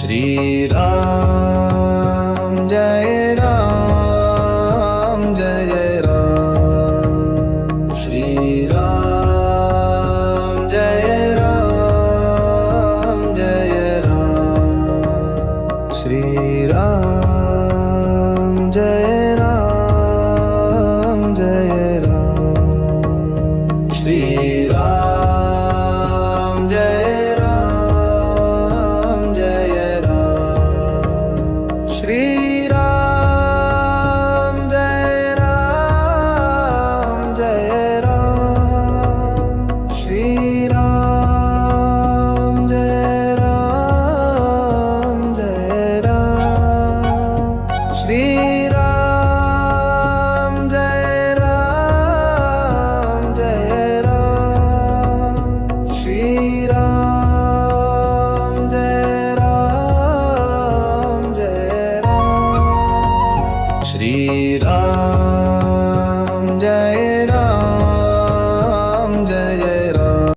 Shri Ram Jai Ram Jai Ram. Shri Ram Jai Ram Jai Ram. Shri Ram Jai Ram Jai Ram. Shri Ram Jai Ram Jai Ram. Shri Ram Jai Ram Jai Ram. Shri Ram Jai Ram Jai Ram. Shri Ram Jai Ram Jai Ram. Shri Ram Jai Ram Jai Ram. Shri Ram